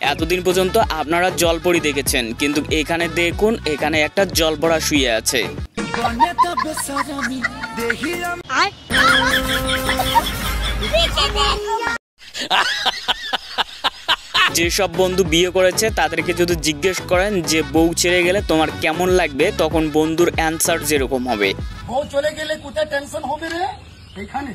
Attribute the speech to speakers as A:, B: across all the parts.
A: এতদিন পর্যন্ত আপনারা জলপরি দেখেছেন, কিন্তু এখানে দেখুন, এখানে একটা জলপরা শুয়ে আছে। যেসব বন্ধু বিয়ে করেছে তাদেরকে যদি জিজ্ঞেস করেন যে বউ ছেড়ে গেলে তোমার কেমন লাগবে, তখন বন্ধুর অ্যান্সার যেরকম হবে,
B: বউ চলে গেলে কোথায় টেনশন হবে রে, এখানে।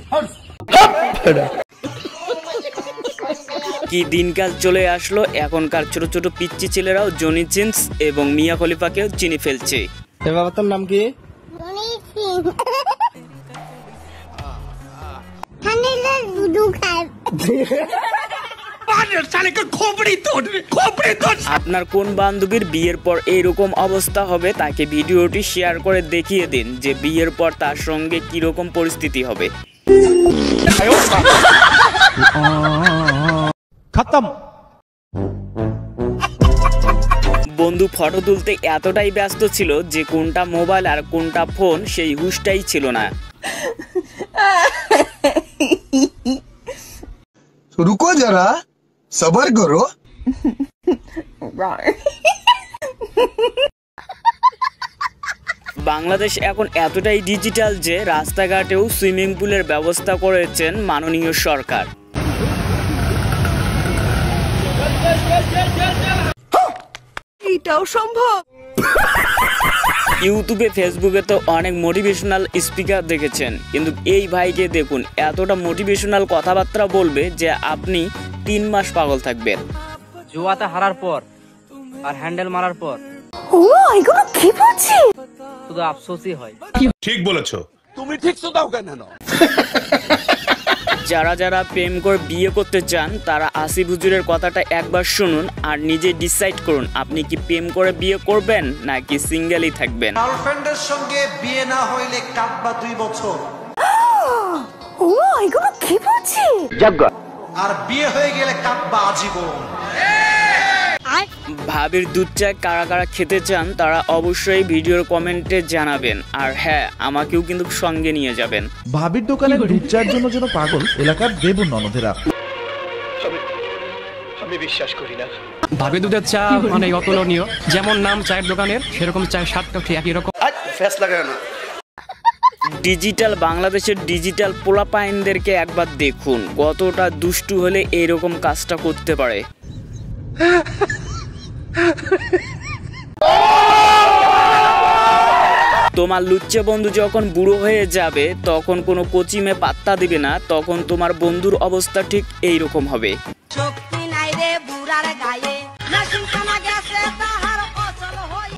A: কি দিনকাল চলে আসলো, এখনকার ছোট ছোট পিচ্চি ছেলেরাও জনি সিনস এবং মিয়া খলিফাকেও চিনি ফেলছে।
C: বাবা তোর নাম কি?
A: আপনার কোন বান্ধবীর বিয়ের পর এইরকম অবস্থা হবে তাকে ভিডিওটি শেয়ার করে দেখিয়ে দিন যে বিয়ের পর তার সঙ্গে কিরকম পরিস্থিতি হবে।
C: খতম।
A: বন্ধু ফটো তুলতে এতটাই ব্যস্ত ছিল যে কোনটা মোবাইল আর কোনটা ফোন সেই হুঁশটাই ছিল না।
D: रुको जरा सबर करो।
A: বাংলাদেশ এখন এতটাই ডিজিটাল যে রাস্তাঘাটেও সুইমিং পুলের ব্যবস্থা করেছেন মাননীয় সরকার।
E: এটাও সম্ভব।
A: ইউটিউবে ফেসবুকে তো অনেক মোটিভেশনাল স্পিকার দেখেছেন, কিন্তু এই ভাইকে দেখুন, এতটা মোটিভেশনাল কথাবার্তা বলবে যে আপনি 3 মাস পাগল থাকবেন।
F: জুয়াতে হারার পর আর হ্যান্ডেল মারার পর
E: ও এগুলো কি বলছিস?
F: শুধু আফসোসই হয়।
G: ঠিক বলেছো
B: তুমি ঠিক শুধাও কেন?
A: যারা যারা প্রেম করে বিয়ে করতে চান তারা আসিফ হুজুরের কথাটা একবার শুনুন আর নিজে ডিসাইড করুন আপনি কি প্রেম করে বিয়ে করবেন নাকি সিঙ্গেলই থাকবেন।
H: গার্লফ্রেন্ডের সঙ্গে বিয়ে না হইলে কাটবা 2 বছর।
E: ও এগুলো কি বলছিস?
H: আর বিয়ে হয়ে গেলে কাটবা আজীবন।
A: ভাবির দুধ চা কারা কারা খেতে চান তারা অবশ্যই ভিডিওর কমেন্টে জানাবেন, আর হ্যাঁ আমাকেও কিন্তু সঙ্গে নিয়ে যাবেন।
C: ভাবির দোকানে দুধ চায়ের জন্য যেন পাগল এলাকার দেবু ননদেরা।
D: আমি বিশ্বাস করি না।
F: ভাবি দুধের চা মানে অতুলনীয়, যেমন নাম চায়ের দোকানের সেরকম চায়ের স্বাদটা ঠিক একই রকম।
D: ফেস লাগায় না।
A: ডিজিটাল বাংলাদেশের ডিজিটাল পোলাপাইনদেরকে একবার দেখুন কতটা দুষ্টু হলে এইরকম কাজটা করতে পারে। তোমার লুচ্চে বন্ধু যখন বুড়ো হয়ে যাবে তখন কোনো কোচিমে পাত্তা দিবে না, তখন তোমার বন্ধুর অবস্থা ঠিক এইরকম হবে।
E: শক্তি নাই রে বুড়ার গায়ে, নাসিম কানা গেছে তাহার অচল হই।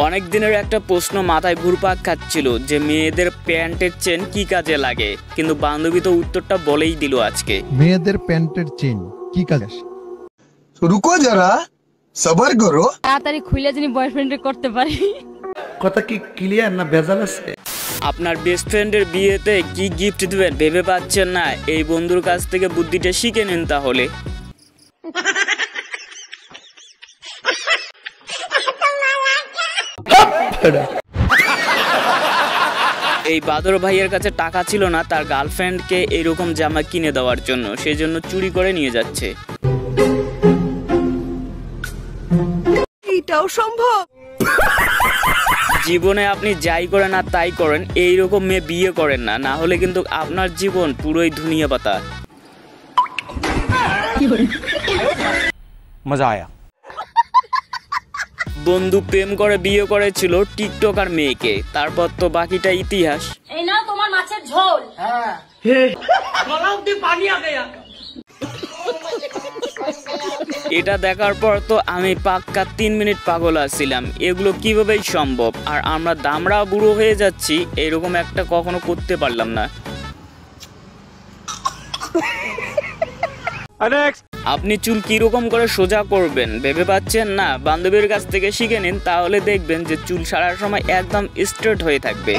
A: অনেক দিনের একটা প্রশ্ন মাথায় ঘুরপাক খাচ্ছিল যে মেয়েদের প্যান্টের চেন কি কাজে লাগে, কিন্তু বান্ধবী তো উত্তরটা বলেই দিল আজকে।
I: মেয়েদের প্যান্টের চেন কি কাজে?
D: रुको जरा सबर करो।
E: তাড়াতাড়ি খুলে যিনি বয়ফ্রেন্ডে করতে পারি।
C: কথা কি ক্লিয়ার না ভেজাল আছে?
A: আপনার বেস্ট ফ্রেন্ডের বিয়েতে কি গিফট দিবেন ভেবে পাচ্ছেন না, এই বন্ধুর কাছ থেকে বুদ্ধিটা শিখে নিন তাহলে। এই বাদর ভাইয়ের কাছে টাকা ছিল না তার গার্লফ্রেন্ডকে এরকম জামা কিনে দেওয়ার জন্য, সেই জন্য চুরি করে নিয়ে যাচ্ছে।
E: এটাও সম্ভব।
A: জীবনে আপনি যাই করেন আর তাই করেন, এইরকম মেয়ে বিয়ে করেন না, না হলে কিন্তু আপনার জীবন পুরোই ধুনিয়া পাতা।
F: মজা আয়া।
A: বন্ধু প্রেম করে বিয়ে করেছিল টিকটকার মেয়েকে, তারপর তো বাকিটা ইতিহাস।
E: এই নাও তোমার মাছের ঝোল।
B: হ্যাঁ
F: গলা অবধি পানি আ গয়া।
A: এটা দেখার পর তো আমি পাক্কা 3 মিনিট পাগল আছিলাম, এগুলো কিভাবেই সম্ভব, আর আমরা দামড়া বুড়ো হয়ে যাচ্ছি এরকম একটা কখনো করতে পারলাম না। আপনি চুল কিরকম করে সোজা করবেন ভেবে পাচ্ছেন না, বান্ধবীর কাছ থেকে শিখে নিন, তাহলে দেখবেন যে চুল সারার সময় একদম স্ট্রেট হয়ে থাকবে।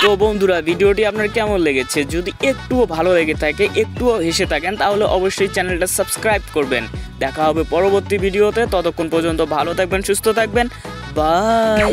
A: তো বন্ধুরা ভিডিওটি আপনার কেমন লেগেছে, যদি একটুও ভালো লেগে থাকে, একটুও হেসে থাকেন, তাহলে অবশ্যই চ্যানেলটা সাবস্ক্রাইব করবেন। দেখা হবে পরবর্তী ভিডিওতে, ততক্ষণ পর্যন্ত ভালো থাকবেন, সুস্থ থাকবেন, বাই।